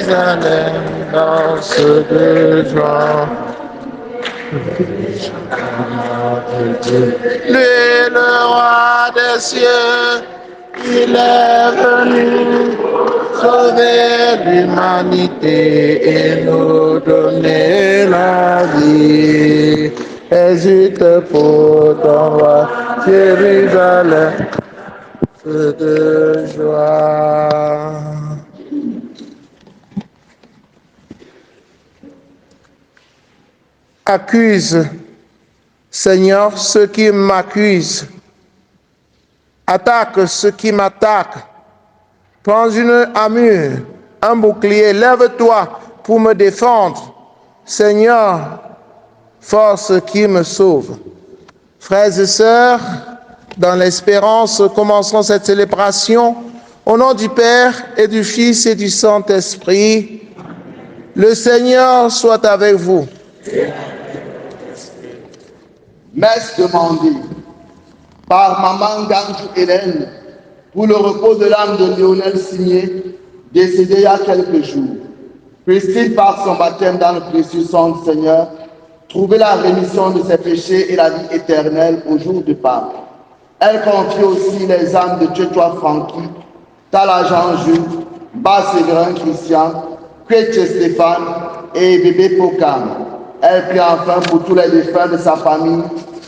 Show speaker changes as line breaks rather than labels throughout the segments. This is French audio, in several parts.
Jérusalem danse de joie. Lui est le roi des cieux, il est venu sauver l'humanité et nous donner la vie. Exulte pour ton roi, Jérusalem, feu de joie. Accuse, Seigneur, ceux qui m'accusent. Attaque ceux qui m'attaquent. Prends une armure, un bouclier, lève-toi pour me défendre. Seigneur, force qui me sauve. Frères et sœurs, dans l'espérance, commençons cette célébration au nom du Père et du Fils et du Saint-Esprit. Le Seigneur soit avec vous.
Messe demandée par Maman Ganjou Hélène pour le repos de l'âme de Lionel Signé, décédé il y a quelques jours. Puisse-t-il par son baptême dans le précieux sang du Seigneur trouver la rémission de ses péchés et la vie éternelle au jour de Pâques. Elle confie aussi les âmes de Tchétois Francky, Tala Jean-Jules, Bas Séverin Christian, Kweche Stéphane et Bébé Pokam. Elle prie enfin pour tous les défunts de sa famille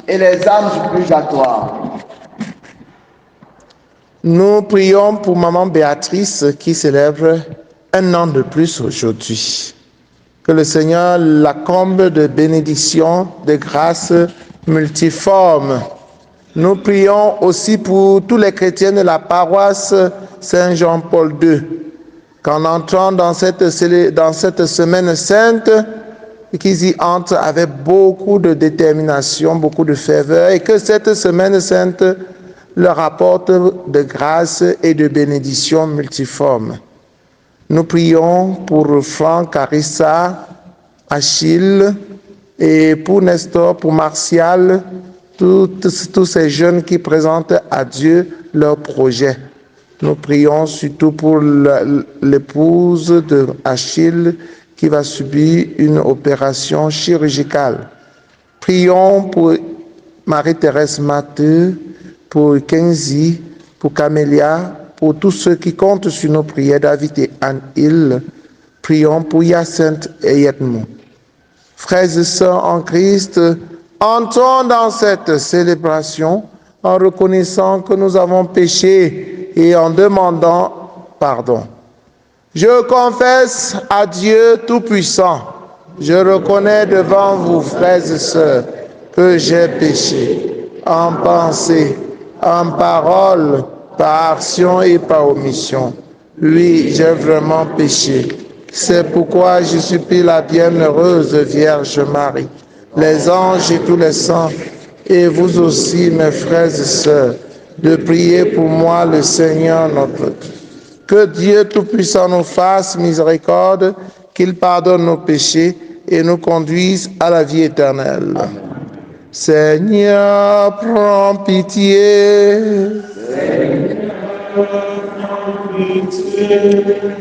et les âmes du purgatoire.
Nous prions pour Maman Béatrice qui célèbre un an de plus aujourd'hui. Que le Seigneur la comble de bénédictions, de grâces multiformes. Nous prions aussi pour tous les chrétiens de la paroisse Saint-Jean-Paul II. Qu'en entrant dans cette semaine sainte, qu'ils y entrent avec beaucoup de détermination, beaucoup de ferveur, et que cette semaine sainte leur apporte de grâce et de bénédictions multiformes. Nous prions pour Franck, Carissa, Achille, et pour Nestor, pour Martial, tous ces jeunes qui présentent à Dieu leurs projets. Nous prions surtout pour l'épouse de Achille qui va subir une opération chirurgicale. Prions pour Marie-Thérèse Matteux, pour Kenzie, pour Camélia, pour tous ceux qui comptent sur nos prières, David et Anne-Hill. Prions pour Hyacinthe et Edmond. Frères et sœurs en Christ, entrons dans cette célébration en reconnaissant que nous avons péché et en demandant pardon. Je confesse à Dieu Tout-Puissant, je reconnais devant vous, frères et sœurs, que j'ai péché en pensée, en parole, par action et par omission. Oui, j'ai vraiment péché. C'est pourquoi je supplie la bienheureuse Vierge Marie, les anges et tous les saints, et vous aussi, mes frères et sœurs, de prier pour moi le Seigneur notre Dieu. Que Dieu Tout-Puissant nous fasse miséricorde, qu'il pardonne nos péchés et nous conduise à la vie éternelle. Amen. Seigneur, prends pitié.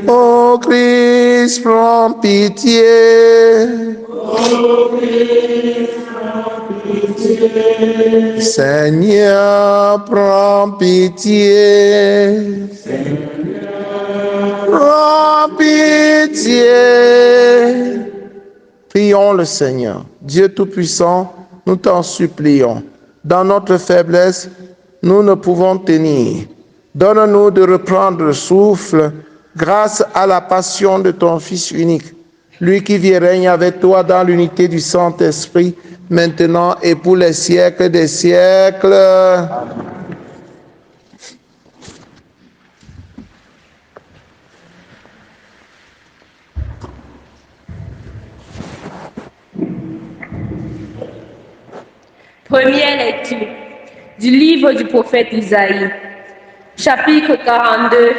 Ô Christ, prends pitié. Seigneur, prends pitié. Prends pitié. Prions le Seigneur. Dieu Tout-Puissant, nous t'en supplions. Dans notre faiblesse, nous ne pouvons tenir. Donne-nous de reprendre le souffle grâce à la passion de ton Fils unique, lui qui vit et règne avec toi dans l'unité du Saint-Esprit, maintenant et pour les siècles des siècles. Amen.
Première lecture du livre du prophète Isaïe, chapitre 42,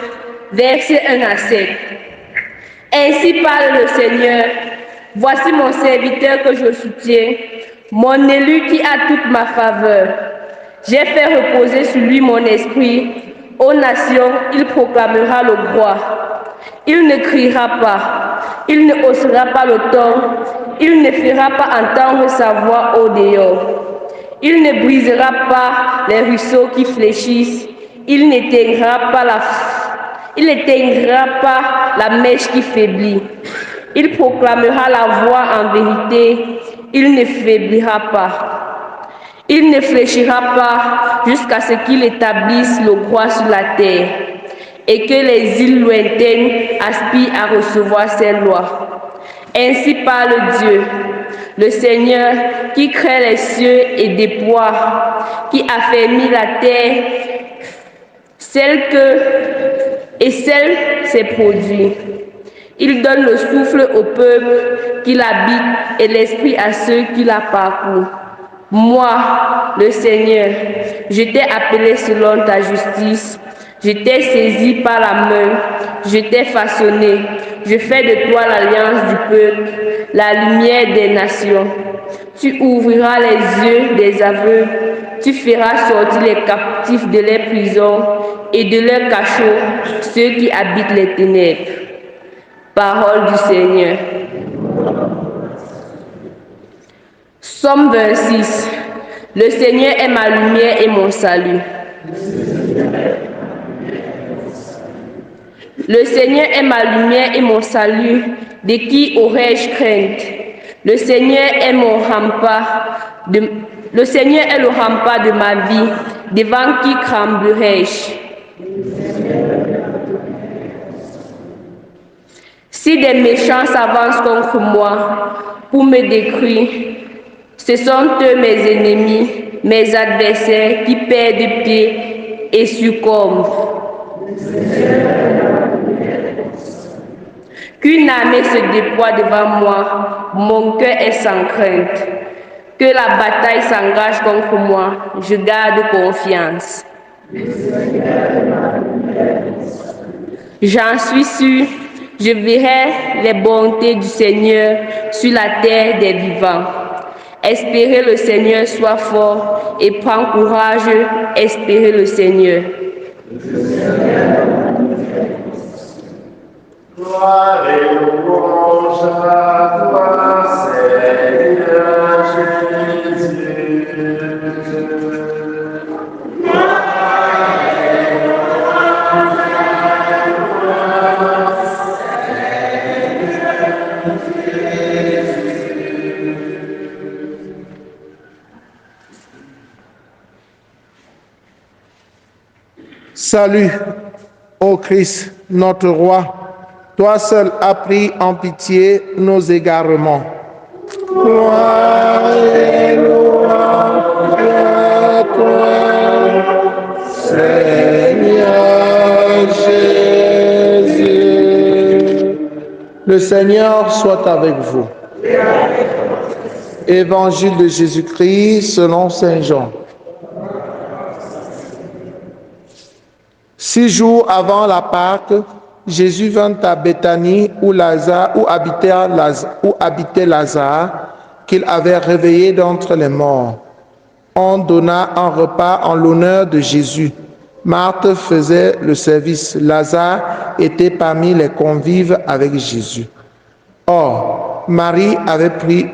versets 1 à 7. Ainsi parle le Seigneur, voici mon serviteur que je soutiens, mon élu qui a toute ma faveur. J'ai fait reposer sur lui mon esprit, aux nations il proclamera le droit. Il ne criera pas, il ne haussera pas le ton, il ne fera pas entendre sa voix au dehors. Il ne brisera pas les ruisseaux qui fléchissent, il n'éteindra pas la mèche qui faiblit. Il proclamera la voix en vérité, il ne faiblira pas. Il ne fléchira pas jusqu'à ce qu'il établisse le droit sur la terre et que les îles lointaines aspirent à recevoir ses lois. Ainsi parle Dieu, le Seigneur qui crée les cieux et déploie, qui affermit la terre, celle ses produits. Il donne le souffle au peuple qui l'habite et l'esprit à ceux qui la parcourent. Moi, le Seigneur, je t'ai appelé selon ta justice, je t'ai saisi par la main, je t'ai façonné, je fais de toi l'alliance du peuple, la lumière des nations. Tu ouvriras les yeux des aveugles, tu feras sortir les captifs de leurs prisons et de leurs cachots ceux qui habitent les ténèbres. Parole du Seigneur. Psaume 26. Le Seigneur est ma lumière et mon salut. Le Seigneur est ma lumière et mon salut. De qui aurais-je crainte? Le Seigneur est mon rempart. Le Seigneur est le rempart de ma vie. Devant qui tremblerais-je? Si des méchants s'avancent contre moi pour me détruire, ce sont eux mes ennemis, mes adversaires qui perdent pied et succombent. Qu'une armée se déploie devant moi, mon cœur est sans crainte. Que la bataille s'engage contre moi, je garde confiance. J'en suis sûr, je verrai les bontés du Seigneur sur la terre des vivants. Espérez le Seigneur, sois fort et prends courage, espérez le Seigneur.
Gloire et louange à toi, Seigneur Jésus.
Salut, ô Christ, notre roi. Toi seul as pris en pitié nos égarements. Gloire et louange à toi, Seigneur Jésus. Le Seigneur soit avec vous. Évangile de Jésus-Christ selon Saint Jean. 6 jours avant la Pâque, Jésus vint à Béthanie où habitait Lazare, qu'il avait réveillé d'entre les morts. On donna un repas en l'honneur de Jésus. Marthe faisait le service. Lazare était parmi les convives avec Jésus. Or, Marie avait pris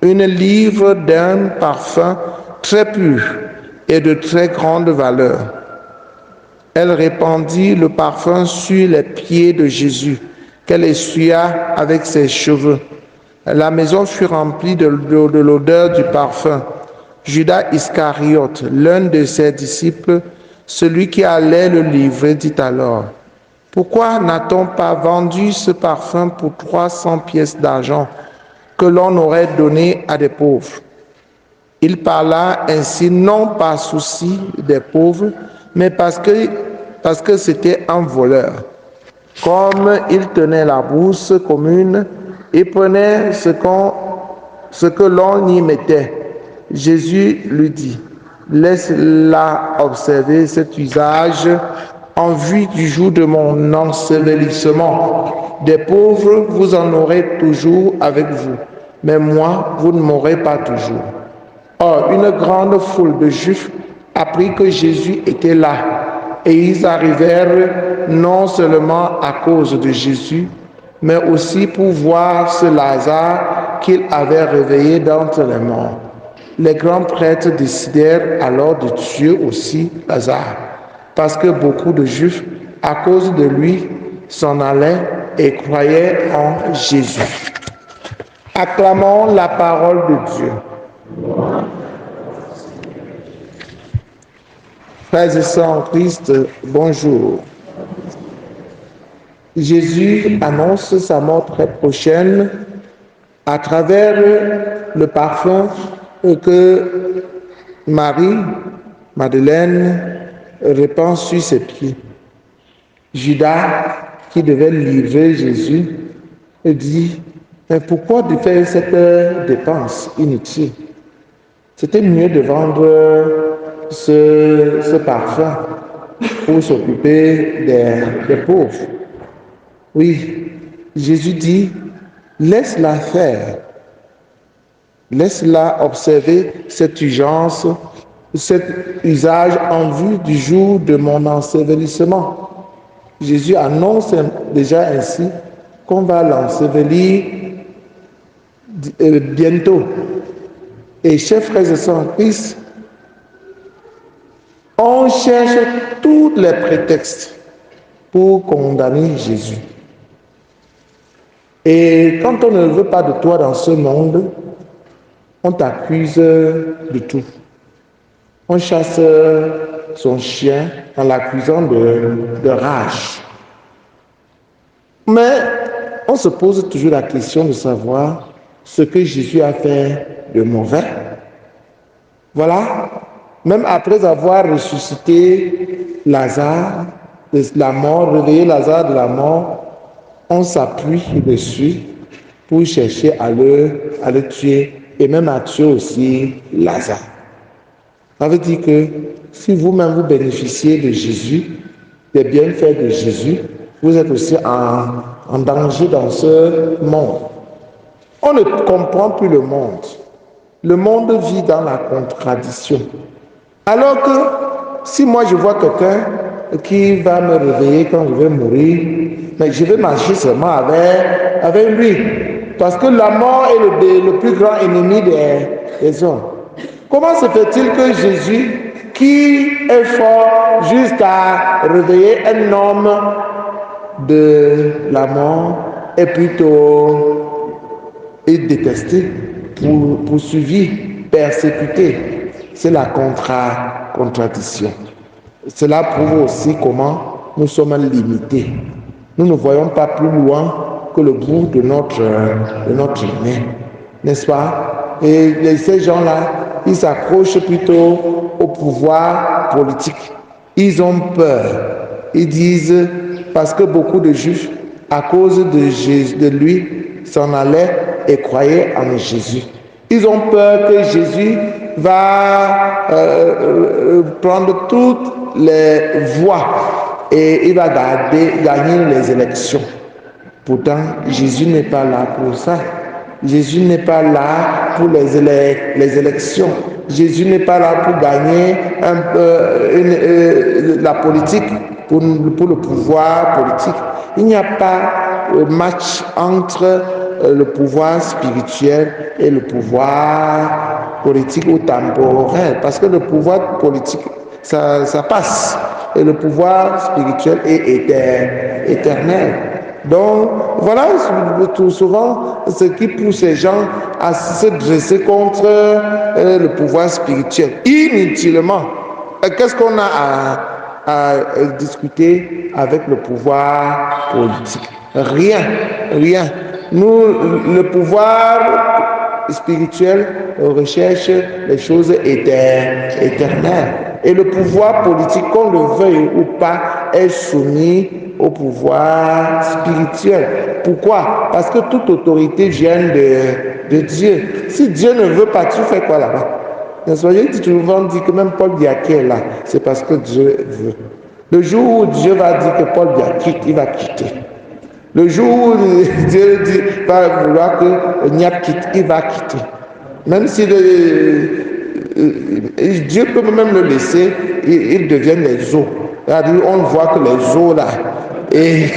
une livre d'un parfum très pur et de très grande valeur. Elle répandit le parfum sur les pieds de Jésus, qu'elle essuya avec ses cheveux. La maison fut remplie de l'odeur du parfum. Judas Iscariote, l'un de ses disciples, celui qui allait le livrer, dit alors: « Pourquoi n'a-t-on pas vendu ce parfum pour 300 pièces d'argent que l'on aurait donné à des pauvres ?» Il parla ainsi non par souci des pauvres, mais parce que c'était un voleur. Comme il tenait la bourse commune et prenait ce que l'on y mettait, Jésus lui dit: « Laisse-la observer cet usage en vue du jour de mon ensevelissement. Des pauvres, vous en aurez toujours avec vous, mais moi, vous ne m'aurez pas toujours. » Or, une grande foule de Juifs apprit que Jésus était là Et ils arrivèrent non seulement à cause de Jésus, mais aussi pour voir ce Lazare qu'il avait réveillé d'entre les morts. Les grands prêtres décidèrent alors de tuer aussi Lazare, parce que beaucoup de Juifs, à cause de lui, s'en allaient et croyaient en Jésus. Acclamons la parole de Dieu. Frères et sœurs en Christ, bonjour. Jésus annonce sa mort très prochaine à travers le parfum que Marie, Madeleine, répand sur ses pieds. Judas, qui devait livrer Jésus, dit, mais pourquoi de faire cette dépense inutile? C'était mieux de vendre ce parfum pour s'occuper des pauvres. Oui, Jésus dit, laisse-la faire. Laisse-la observer cette urgence, cet usage en vue du jour de mon ensevelissement. Jésus annonce déjà ainsi qu'on va l'ensevelir bientôt. Et chers frères et sœurs en Christ, on cherche tous les prétextes pour condamner Jésus. Et quand on ne veut pas de toi dans ce monde, on t'accuse de tout. On chasse son chien en l'accusant de rage. Mais on se pose toujours la question de savoir ce que Jésus a fait de mauvais. Voilà, même après avoir ressuscité Lazare de la mort, réveillé Lazare de la mort, on s'appuie dessus pour chercher à le tuer et même à tuer aussi Lazare. Ça veut dire que si vous-même vous bénéficiez de Jésus, des bienfaits de Jésus, vous êtes aussi en danger dans ce monde. On ne comprend plus le monde. Le monde vit dans la contradiction. Alors que si moi je vois quelqu'un qui va me réveiller quand je vais mourir, mais je vais marcher seulement avec lui. Parce que la mort est le plus grand ennemi des hommes. Comment se fait-il que Jésus, qui est fort jusqu'à réveiller un homme de la mort, est plutôt détesté, poursuivi, persécuté? C'est la contradiction. Cela prouve aussi comment nous sommes limités. Nous ne voyons pas plus loin que le bout de notre nez, n'est-ce pas? Et ces gens-là, ils s'accrochent plutôt au pouvoir politique. Ils ont peur. Ils disent, parce que beaucoup de Juifs, à cause de lui, s'en allaient et croyaient en Jésus. Ils ont peur que Jésus va prendre toutes les voix et il va gagner les élections. Pourtant, Jésus n'est pas là pour ça. Jésus n'est pas là pour les élections. Jésus n'est pas là pour gagner la politique, pour le pouvoir politique. Il n'y a pas de match entre le pouvoir spirituel et le pouvoir politique ou temporel. Parce que le pouvoir politique, ça passe. Et le pouvoir spirituel est éternel. Donc, voilà tout souvent ce qui pousse les gens à se dresser contre le pouvoir spirituel. Inutilement. Qu'est-ce qu'on a à discuter avec le pouvoir politique? Rien. Nous, le pouvoir spirituel recherche les choses éternelles. Et le pouvoir politique, qu'on le veuille ou pas, est soumis au pouvoir spirituel. Pourquoi? Parce que toute autorité vient de Dieu. Si Dieu ne veut pas, tu fais quoi là-bas? Soyez souvent dit que même Paul Biaki est là, c'est parce que Dieu veut. Le jour où Dieu va dire que Paul Biaki, il va quitter. Le jour où Dieu va vouloir que Niap quitte, il va quitter. Même si Dieu peut même le laisser, il devient les eaux. C'est-à-dire, on voit que les eaux là, et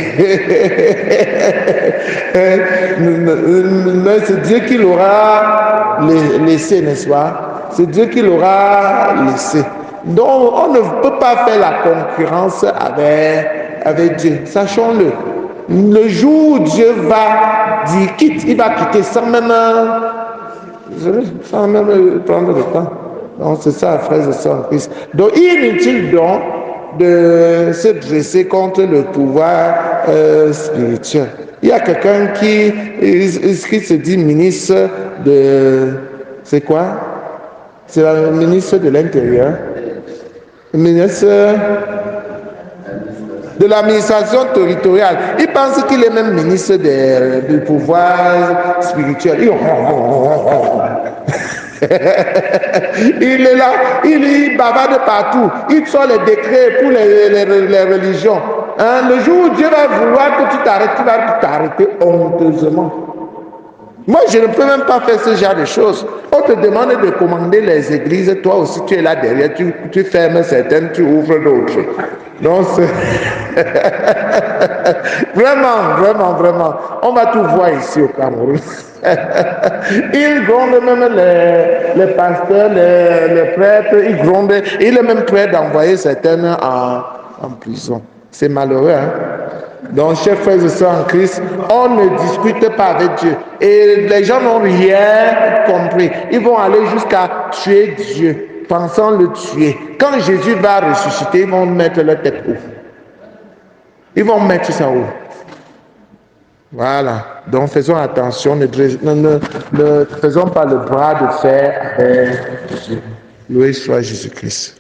c'est Dieu qui l'aura laissé, n'est-ce pas? C'est Dieu qui l'aura laissé. Donc, on ne peut pas faire la concurrence avec Dieu. Sachons-le. Le jour où Dieu va dire quitte, il va quitter sans même prendre le temps. Donc, c'est ça, frères et sœurs en Christ. Donc, inutile donc de se dresser contre le pouvoir spirituel. Il y a quelqu'un qui se dit ministre de... C'est quoi? C'est le ministre de l'Intérieur. Le ministre de l'administration territoriale. Il pense qu'il est même ministre du pouvoir spirituel. Il est là, il bavarde partout. Il sort les décrets pour les religions. Hein? Le jour où Dieu va vouloir que tu t'arrêtes, tu vas t'arrêter honteusement. Moi, je ne peux même pas faire ce genre de choses. On te demande de commander les églises. Toi aussi, tu es là derrière. Tu fermes certaines, tu ouvres d'autres. Donc, c'est... Vraiment. On va tout voir ici au Cameroun. Ils grondent même les pasteurs, les prêtres. Ils grondent. Il est même prêt d'envoyer certaines en prison. C'est malheureux, hein? Donc, chers frères et sœurs en Christ, on ne discute pas avec Dieu. Et les gens n'ont rien compris. Ils vont aller jusqu'à tuer Dieu, pensant le tuer. Quand Jésus va ressusciter, ils vont mettre leur tête haut. Ils vont mettre ça haut. Voilà. Donc, faisons attention. Ne faisons pas le bras de fer avec Dieu. Loué soit Jésus-Christ.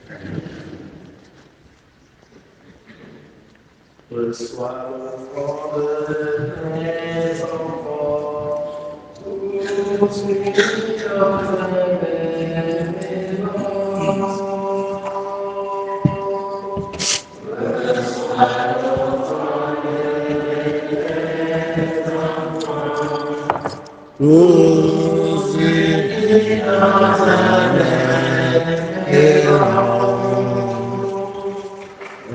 Reçois l'offrande de tes enfants, tous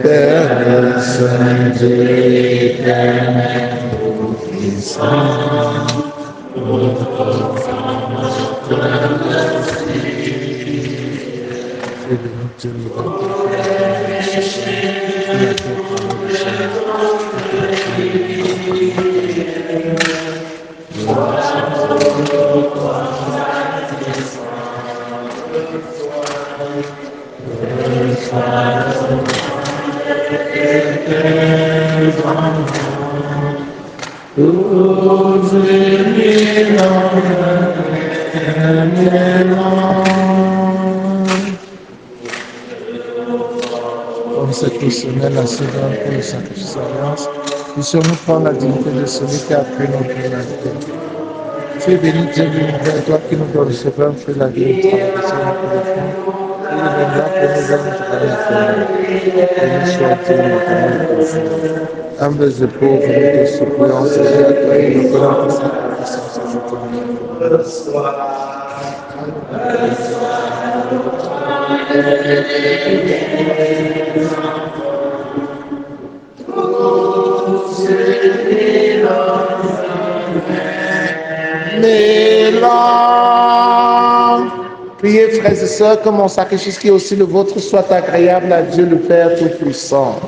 Père Saint Dieu éternel, puissant, Comme cette semaine, la seconde pour le sacrifice d'alliance, puissions-nous prendre la dignité de celui qui a pris notre humanité. Tu es béni, Dieu l'univers, toi qui nous dois recevoir un peu la vie et traverser notre défunt. Il viendra pour nous donner de nous soit-il notre profond. Humbles et pauvres, nous te supplions, Seigneur, et nous prenons sa puissance Priez, frères et sœurs, que mon sacrifice qui est aussi le vôtre soit agréable à Dieu le Père Tout-Puissant.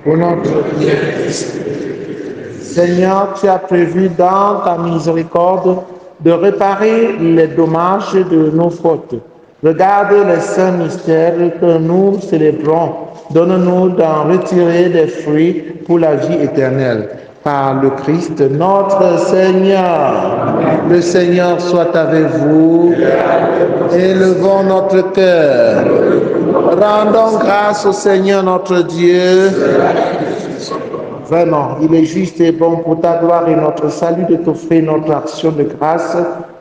Pour notre prière. Seigneur, tu as prévu dans ta miséricorde de réparer les dommages de nos fautes. Regarde les saints mystères que nous célébrons. Donne-nous d'en retirer des fruits pour la vie éternelle. Par le Christ notre Seigneur. Le Seigneur soit avec vous. Élevons notre cœur. Rendons grâce au Seigneur notre Dieu. Vraiment, il est juste et bon pour ta gloire et notre salut de t'offrir notre action de grâce,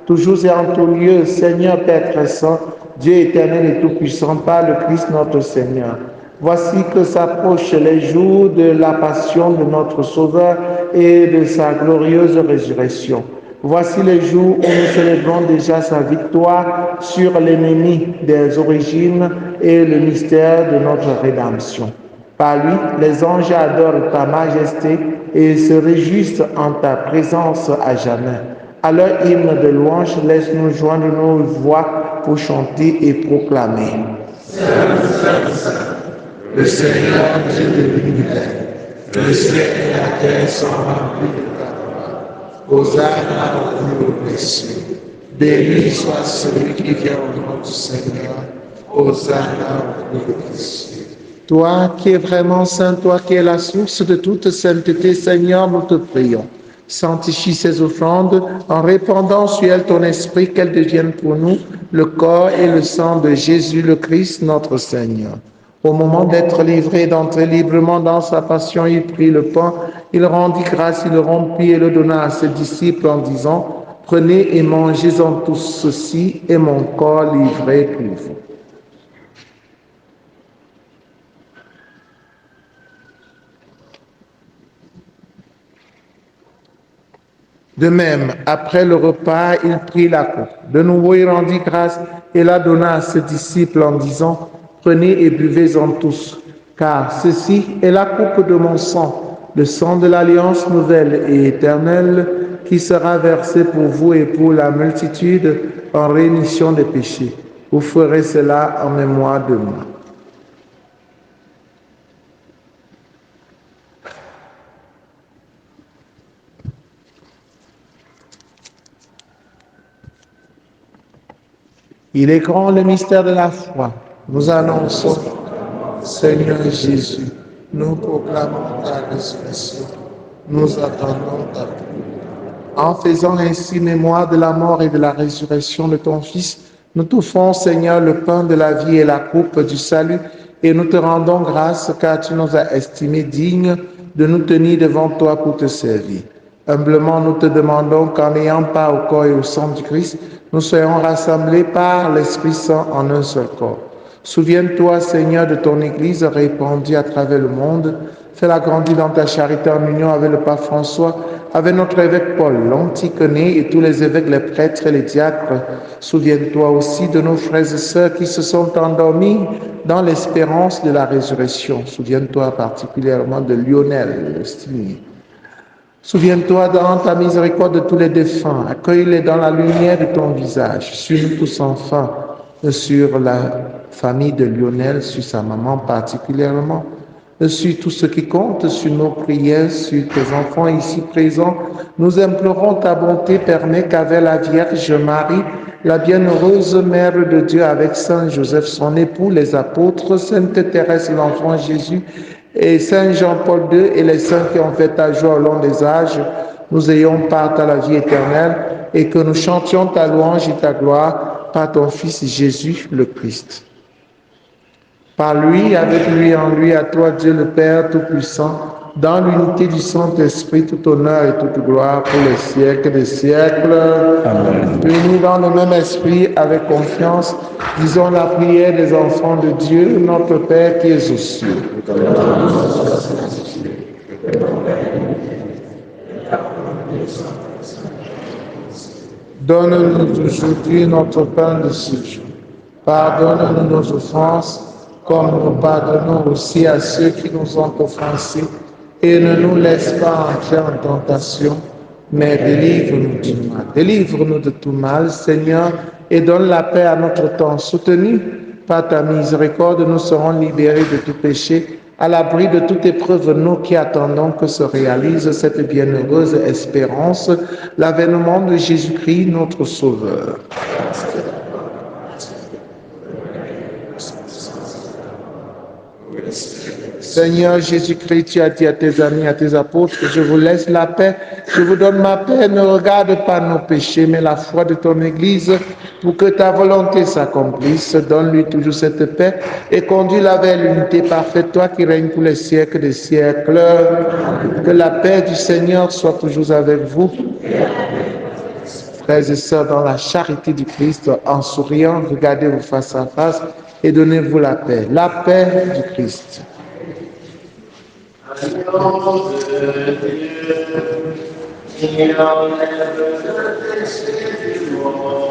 toujours et en tout lieu, Seigneur Père très saint, Dieu éternel et tout-puissant, par le Christ notre Seigneur. Voici que s'approchent les jours de la passion de notre Sauveur et de sa glorieuse résurrection. Voici les jours où nous célébrons déjà sa victoire sur l'ennemi des origines et le mystère de notre rédemption. Par lui, les anges adorent ta majesté et se réjouissent en ta présence à jamais. À leur hymne de louange, laisse-nous joindre nos voix pour chanter et proclamer. Le Seigneur Dieu de l'univers, le ciel et la terre sont remplis de ta gloire. Hosanna au plus haut des cieux. Béni soit celui qui vient au nom du Seigneur. Hosanna au plus haut des cieux. Toi qui es vraiment saint, toi qui es la source de toute sainteté, Seigneur, nous te prions. Sanctifie ces offrandes en répandant sur elles ton esprit, qu'elles deviennent pour nous le corps et le sang de Jésus le Christ, notre Seigneur. Au moment d'être livré, d'entrer librement dans sa passion, il prit le pain, il rendit grâce, il le rompit et le donna à ses disciples en disant, « Prenez et mangez-en tous, ceci est mon corps livré pour vous. » De même, après le repas, il prit la coupe. De nouveau, il rendit grâce et la donna à ses disciples en disant, « Prenez et buvez-en tous, car ceci est la coupe de mon sang, le sang de l'alliance nouvelle et éternelle, qui sera versé pour vous et pour la multitude en rémission des péchés. Vous ferez cela en mémoire de moi. » Il est grand le mystère de la foi. Nous annonçons, Seigneur Jésus, nous proclamons ta résurrection, nous attendons ta venue. En faisant ainsi mémoire de la mort et de la résurrection de ton Fils, nous t'offrons, Seigneur, le pain de la vie et la coupe du salut, et nous te rendons grâce car tu nous as estimés dignes de nous tenir devant toi pour te servir. Humblement, nous te demandons qu'en ayant part au corps et au sang du Christ, nous soyons rassemblés par l'Esprit Saint en un seul corps. Souviens-toi, Seigneur, de ton Église répandue à travers le monde. Fais-la grandir dans ta charité en union avec le pape François, avec notre évêque Paul, l'Anticoné et tous les évêques, les prêtres et les diacres. Souviens-toi aussi de nos frères et sœurs qui se sont endormis dans l'espérance de la résurrection. Souviens-toi particulièrement de Lionel, le Signé. Souviens-toi dans ta miséricorde de tous les défunts, accueille-les dans la lumière de ton visage. Suis-nous tous enfin sur la famille de Lionel, sur sa maman particulièrement, sur tout ce qui compte, sur nos prières, sur tes enfants ici présents. Nous implorons ta bonté, permet qu'avec la Vierge Marie, la bienheureuse Mère de Dieu, avec Saint Joseph, son époux, les apôtres, Sainte Thérèse, l'enfant Jésus, et Saint Jean-Paul II et les saints qui ont fait ta joie au long des âges, nous ayons part à la vie éternelle et que nous chantions ta louange et ta gloire par ton Fils Jésus le Christ. Par lui, avec lui, en lui, à toi Dieu le Père Tout-Puissant, dans l'unité du Saint-Esprit, tout honneur et toute gloire pour les siècles des siècles. Amen. Unis dans le même esprit, avec confiance, disons la prière des enfants de Dieu, notre Père qui es aux cieux. Donne-nous aujourd'hui notre pain de ce jour. Pardonne-nous nos offenses, comme nous pardonnons aussi à ceux qui nous ont offensés. Et ne nous laisse pas entrer en tentation, mais délivre-nous du mal. Délivre-nous de tout mal, Seigneur, et donne la paix à notre temps. Soutenus par ta miséricorde, nous serons libérés de tout péché, à l'abri de toute épreuve, nous qui attendons que se réalise cette bienheureuse espérance, l'avènement de Jésus-Christ, notre Sauveur. Seigneur Jésus-Christ, tu as dit à tes amis, à tes apôtres, je vous laisse la paix, je vous donne ma paix, ne regarde pas nos péchés, mais la foi de ton Église, pour que ta volonté s'accomplisse. Donne-lui toujours cette paix et conduis-la vers l'unité parfaite, toi qui règnes pour les siècles des siècles. Que la paix du Seigneur soit toujours avec vous. Frères et sœurs, dans la charité du Christ, en souriant, regardez-vous face à face et donnez-vous la paix. La paix du Christ.
qui enlève le péché du monde.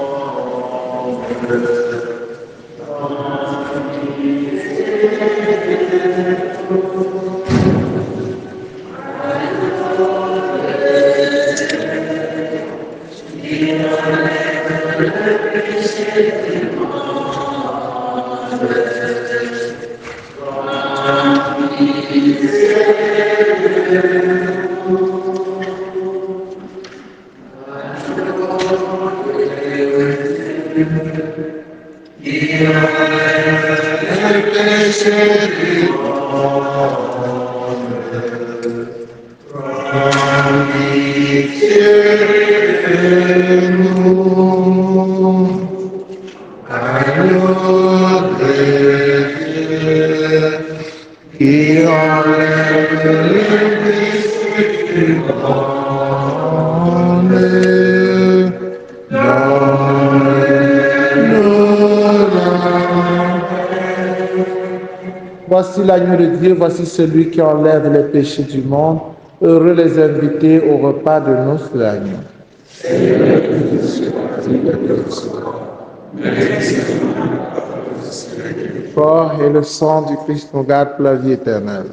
Voici l'agneau de Dieu, voici celui qui enlève les péchés du monde. Heureux les invités au repas de noces de l'agneau. Le corps et le sang du Christ nous gardent pour la vie éternelle.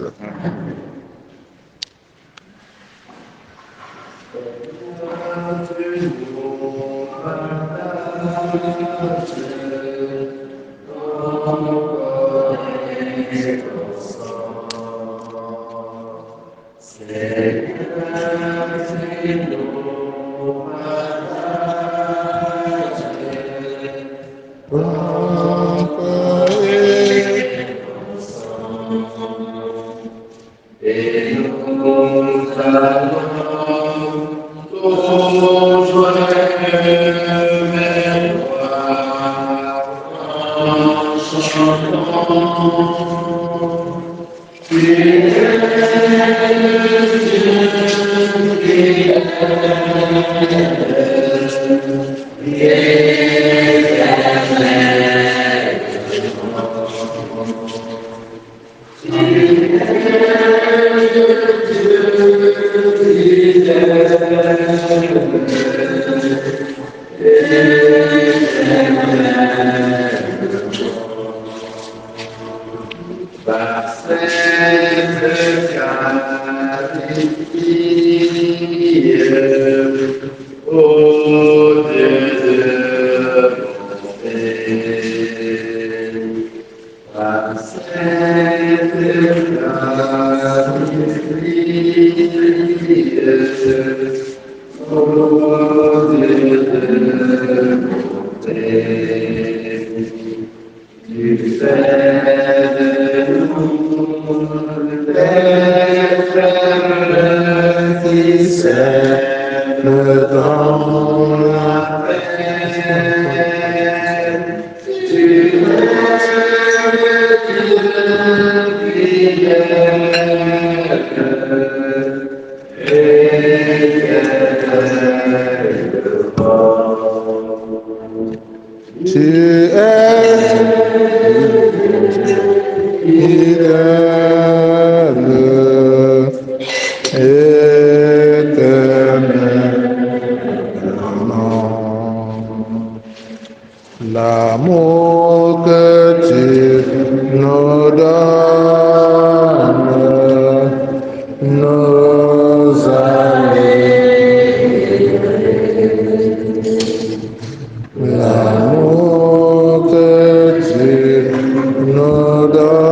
L'amour que tu nous donnes nous allie. L'amour que tu nous donnes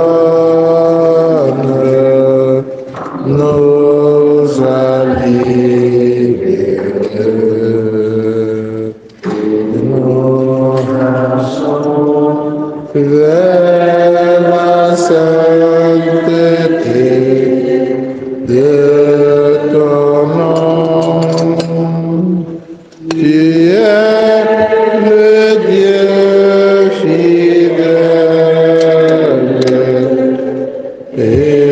nous allie. Vers la sainteté de ton nom, tu es le Dieu fidèle et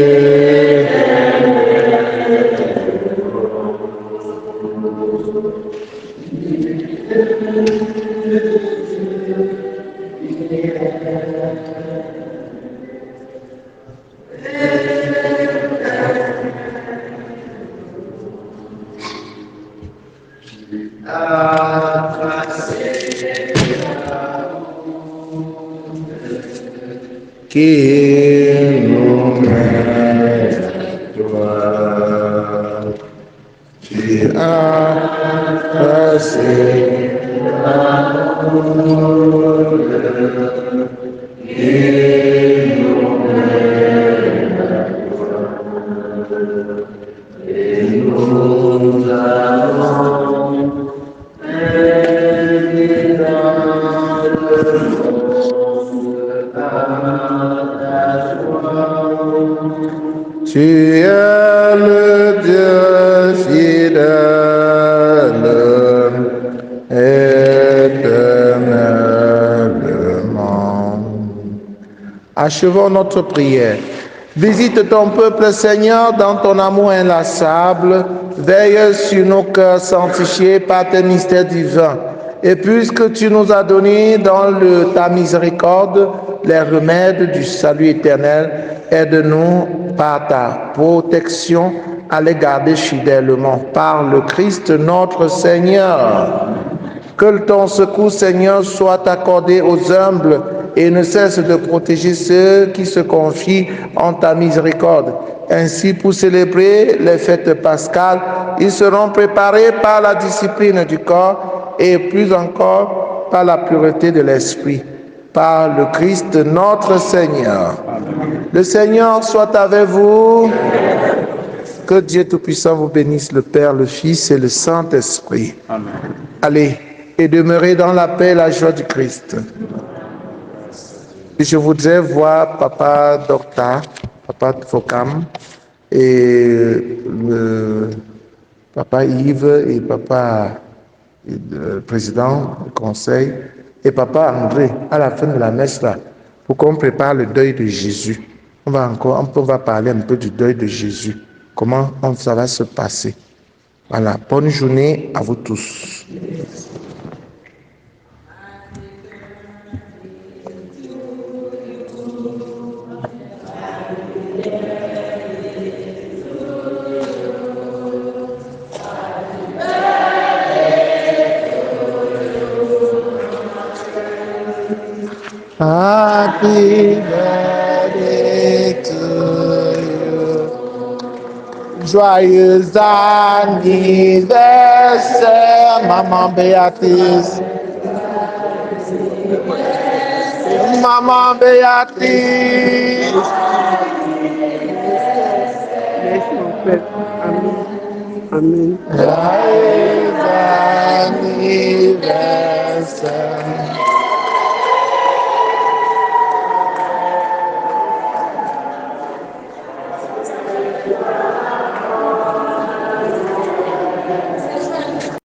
qui nous mène à toi. Tu as passé l'amour qui nous mène à toi. Et nous allons bénir dans le monde à ta joie. Tu es le Dieu fidèle, éternellement. Achevons notre prière. Visite ton peuple, Seigneur, dans ton amour inlassable. Veille sur nos cœurs sanctifiés par tes mystères divins. Et puisque tu nous as donné dans ta miséricorde les remèdes du salut éternel, aide-nous par ta protection à les garder fidèlement. Par le Christ notre Seigneur. Que ton secours, Seigneur, soit accordé aux humbles et ne cesse de protéger ceux qui se confient en ta miséricorde. Ainsi, pour célébrer les fêtes pascales, ils seront préparés par la discipline du corps et plus encore par la pureté de l'esprit. Par le Christ notre Seigneur. Le Seigneur soit avec vous. Que Dieu Tout-Puissant vous bénisse, le Père, le Fils et le Saint-Esprit. Amen. Allez, et demeurez dans la paix et la joie du Christ. Je voudrais voir Papa Docta, Papa Fokam, et Papa Yves et Papa Président du Conseil, et Papa André, à la fin de la messe là, pour qu'on prépare le deuil de Jésus. On va parler un peu du deuil de Jésus. Comment ça va se passer. Voilà, bonne journée à vous tous. Happy birthday to you. Joyeux anniversaire, Maman Béatrice. Maman Béatrice.
Amen.
Joyeux anniversaire.